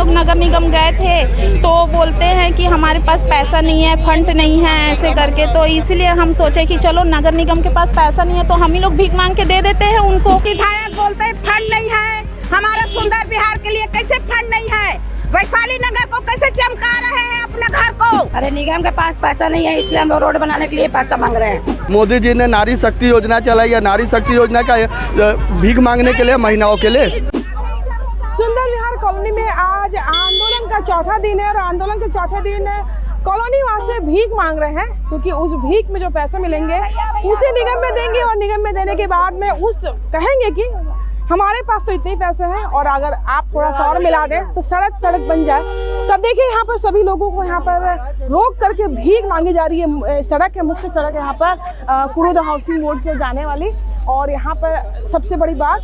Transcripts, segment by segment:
लोग नगर निगम गए थे तो बोलते हैं कि हमारे पास पैसा नहीं है, फंड नहीं है, ऐसे करके। तो इसलिए हम सोचे कि चलो नगर निगम के पास पैसा नहीं है तो हम ही लोग भीख मांग के दे देते हैं उनको। विधायक बोलते हैं फंड नहीं है, हमारे सुंदर बिहार के लिए कैसे फंड नहीं है? वैशाली नगर को कैसे चमका रहे हैं अपने घर को? अरे निगम के पास पैसा नहीं है इसलिए हम रोड बनाने के लिए पैसा मांग रहे हैं। मोदी जी ने नारी शक्ति योजना चलाई है, नारी शक्ति योजना का भीख मांगने के लिए, महिलाओं के लिए। सुंदर विहार कॉलोनी में आज आंदोलन का चौथा दिन है और आंदोलन के चौथे दिन कॉलोनी वासी भीख मांग रहे हैं, क्योंकि उस भीख में जो पैसे मिलेंगे उसे निगम में देंगे और निगम में देने के बाद में कहेंगे कि हमारे पास तो इतने ही पैसे हैं और अगर आप थोड़ा सा और मिला दें तो सड़क बन जाए। तब देखिए यहाँ पर सभी लोगों को यहाँ पर रोक करके भीख मांगी जा रही है। सड़क है, मुख्य सड़क है यहाँ पर कुरुद हाउसिंग बोर्ड के जाने वाली। और यहाँ पर सबसे बड़ी बात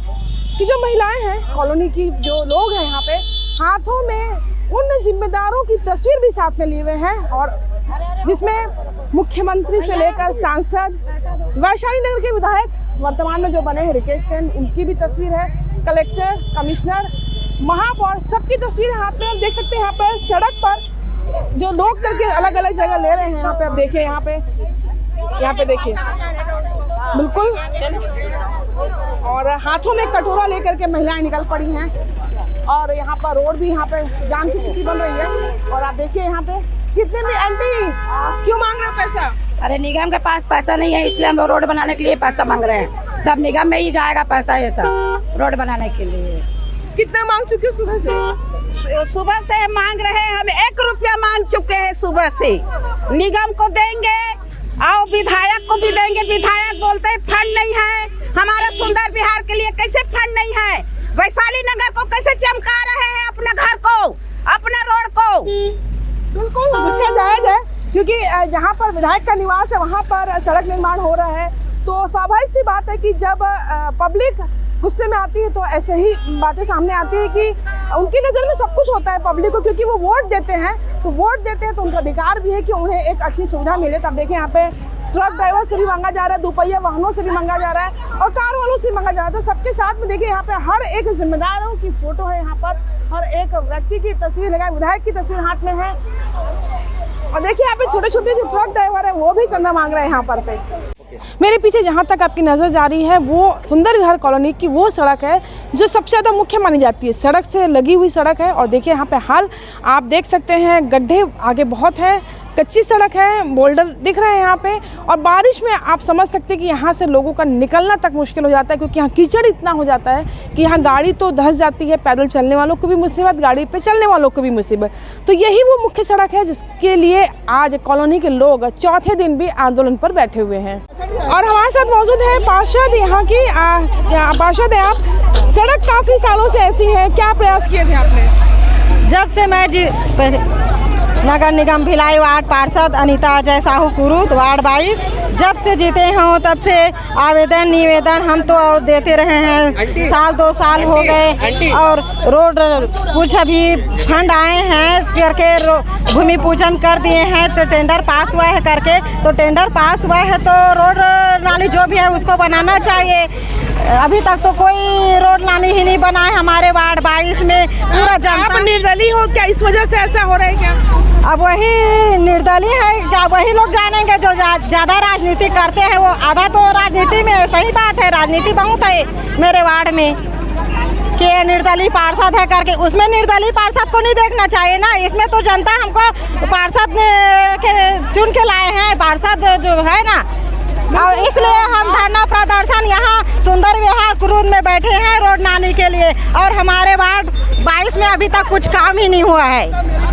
कि जो महिलाएं हैं कॉलोनी की, जो लोग हैं यहाँ पे, हाथों में उन जिम्मेदारों की तस्वीर भी साथ में लिए हुए हैं और जिसमें मुख्यमंत्री से लेकर सांसद, वैशाली नगर के विधायक वर्तमान में जो बने हैं रिकेश सेन, उनकी भी तस्वीर है, कलेक्टर, कमिश्नर, महापौर, सबकी तस्वीर हाथ में। आप देख सकते हैं यहाँ पर सड़क पर जो लोग करके अलग अलग जगह ले रहे हैं। यहाँ पे आप देखिए, यहाँ पे देखिए बिल्कुल, और हाथों में कटोरा लेकर के महिलाएं निकल पड़ी हैं और यहाँ पर रोड भी यहाँ पे जाम की स्थिति बन रही है। और आप देखिए यहाँ पे कितने भी आंटी क्यों मांग रहे हैं पैसा? अरे निगम के पास पैसा नहीं है इसलिए हम रोड बनाने के लिए पैसा मांग रहे हैं। सब निगम में ही जाएगा पैसा, ये सब रोड बनाने के लिए। कितना मांग चुके हैं सुबह से? सुबह से मांग रहे हैं, हम 1 रुपया मांग चुके हैं सुबह से। निगम को देंगे और विधायक को भी देंगे। विधायक बोलते हैं फंड नहीं है, हमारे सुंदर बिहार के लिए कैसे फंड नहीं है? वैशाली नगर को कैसे चमका रहे हैं अपने घर को, अपने रोड को? बिल्कुल गुस्सा जायज है, क्योंकि जहाँ पर विधायक का निवास है वहाँ पर सड़क निर्माण हो रहा है। तो स्वाभाविक सी बात है कि जब पब्लिक गुस्से में आती है तो ऐसे ही बातें सामने आती है कि उनकी नज़र में सब कुछ होता है पब्लिक को, क्योंकि वो वोट देते हैं। तो उनका अधिकार भी है कि उन्हें एक अच्छी सुविधा मिले। तब देखें यहाँ पे ट्रक ड्राइवर से भी मांगा जा रहा है, दोपहिया वाहनों से भी मांगा जा रहा है और कार वालों से मांगा जा रहा है। तो सबके साथ में देखिए यहाँ पे हर एक जिम्मेदारों की फोटो है, यहाँ पर हर एक व्यक्ति की तस्वीर लगाए, विधायक की तस्वीर हाथ में है। और देखिए यहाँ पे छोटे छोटे जो ट्रक ड्राइवर है वो भी चंदा मांग रहे हैं यहाँ पर पे। मेरे पीछे जहाँ तक आपकी नज़र जा रही है वो सुंदर विहार कॉलोनी की वो सड़क है जो सबसे ज़्यादा मुख्य मानी जाती है। सड़क से लगी हुई सड़क है और देखिए यहाँ पे हाल आप देख सकते हैं, गड्ढे आगे बहुत हैं, कच्ची सड़क है, बोल्डर दिख रहे हैं यहाँ पे। और बारिश में आप समझ सकते हैं कि यहाँ से लोगों का निकलना तक मुश्किल हो जाता है, क्योंकि यहाँ कीचड़ इतना हो जाता है कि यहाँ गाड़ी तो धंस जाती है, पैदल चलने वालों को भी मुसीबत, गाड़ी पे चलने वालों को भी मुसीबत। तो यही वो मुख्य सड़क है जिसके लिए आज कॉलोनी के लोग चौथे दिन भी आंदोलन पर बैठे हुए हैं। और हमारे साथ मौजूद है पार्षद, यहाँ की पार्षद है आप। सड़क काफ़ी सालों से ऐसी है, क्या प्रयास किए थे आपने? जब से मैं नगर निगम भिलाई वार्ड पार्षद अनीता अजय साहू कुरुद वार्ड 22 जब से जीते हों तब से आवेदन निवेदन हम तो देते रहे हैं। साल 2 साल हो गए और रोड कुछ अभी फंड आए हैं करके भूमि पूजन कर दिए हैं, तो टेंडर पास हुआ है करके, तो टेंडर पास हुआ है तो रोड नाली जो भी है उसको बनाना चाहिए। अभी तक तो कोई रोड नाली ही नहीं बना है हमारे वार्ड 22 में। पूरा जनता आप निर्दलीय हो क्या, इस वजह से ऐसा हो रहा है क्या? अब वही निर्दलीय है क्या, वही लोग जानेंगे जो ज़्यादा राजनीति करते हैं। वो आधा तो राजनीति में, सही बात है, राजनीति बहुत है मेरे वार्ड में कि निर्दलीय पार्षद है करके। उसमें निर्दलीय पार्षद को नहीं देखना चाहिए ना, इसमें तो जनता हमको पार्षद के चुन के लाए हैं, पार्षद जो है ना। और इसलिए हम धरना प्रदर्शन यहाँ सुंदर विहार कुरुद में बैठे हैं रोड नाली के लिए। और हमारे वार्ड 22 में अभी तक कुछ काम ही नहीं हुआ है,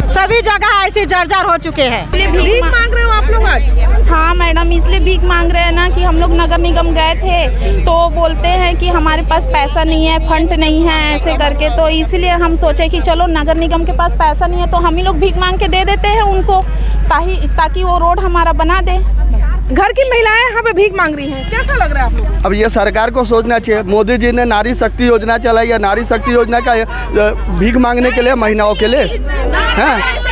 सभी जगह ऐसी जर्जर हो चुके हैं। भीख मांग रहे हो आप लोग आज? हाँ मैडम, इसलिए भीख मांग रहे हैं ना कि हम लोग नगर निगम गए थे तो बोलते हैं कि हमारे पास पैसा नहीं है, फंड नहीं है, ऐसे करके। तो इसलिए हम सोचे कि चलो नगर निगम के पास पैसा नहीं है तो हम ही लोग भीख मांग के दे देते हैं उनको, ताकि वो रोड हमारा बना दे। घर की महिलाएं यहाँ पे भीख मांग रही हैं, कैसा लग रहा है आप लोग? अब ये सरकार को सोचना चाहिए। मोदी जी ने नारी शक्ति योजना चलाई है, नारी शक्ति योजना का भीख मांगने के लिए, महिलाओं के लिए हैं।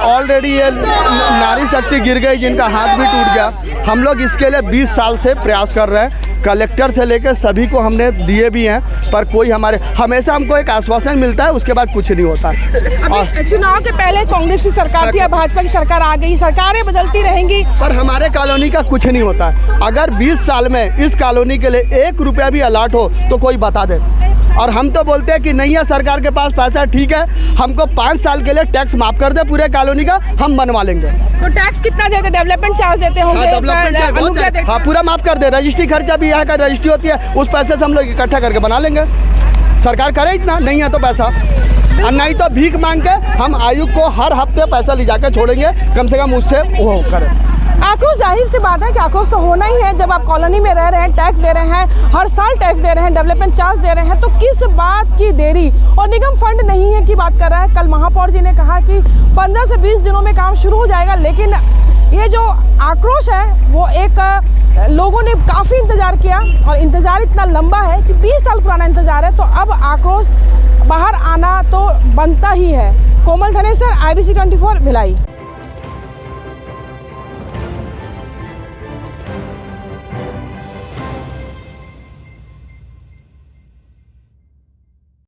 ऑलरेडी ये नारी शक्ति गिर गई, जिनका हाथ भी टूट गया। हम लोग इसके लिए 20 साल से प्रयास कर रहे हैं। कलेक्टर से लेकर सभी को हमने दिए भी हैं, पर कोई हमेशा हमको एक आश्वासन मिलता है, उसके बाद कुछ नहीं होता। अभी चुनाव के पहले कांग्रेस की सरकार थी, अब भाजपा की सरकार आ गई, सरकारें बदलती रहेंगी, पर हमारे कॉलोनी का कुछ नहीं होता है। अगर 20 साल में इस कॉलोनी के लिए 1 रुपया भी अलॉट हो तो कोई बता दे। और हम तो बोलते हैं कि नहीं है सरकार के पास पैसा, ठीक है, हमको 5 साल के लिए टैक्स माफ़ कर दे पूरे कॉलोनी का, हम बनवा लेंगे। तो टैक्स कितना देते? डेवलपमेंट चार्ज देते होंगे? हाँ, पूरा माफ़ कर दे। रजिस्ट्री खर्चा भी यहाँ का रजिस्ट्री होती है, उस पैसे से हम लोग इकट्ठा करके बना लेंगे। सरकार करे इतना, नहीं है तो पैसा, और नहीं तो भीख मांग के हम आयुक्त को हर हफ्ते पैसा ले जाकर छोड़ेंगे, कम से कम उससे वो करें। आक्रोश जाहिर सी बात है कि आक्रोश तो होना ही है। जब आप कॉलोनी में रह रहे हैं, टैक्स दे रहे हैं, हर साल टैक्स दे रहे हैं, डेवलपमेंट चार्ज दे रहे हैं, तो किस बात की देरी? और निगम फंड नहीं है की बात कर रहा है। कल महापौर जी ने कहा कि 15 से 20 दिनों में काम शुरू हो जाएगा, लेकिन ये जो आक्रोश है वो एक लोगों ने काफ़ी इंतज़ार किया, और इंतज़ार इतना लंबा है कि 20 साल पुराना इंतज़ार है, तो अब आक्रोश बाहर आना तो बनता ही है। कोमल धनेसर, IBC 24, भिलाई।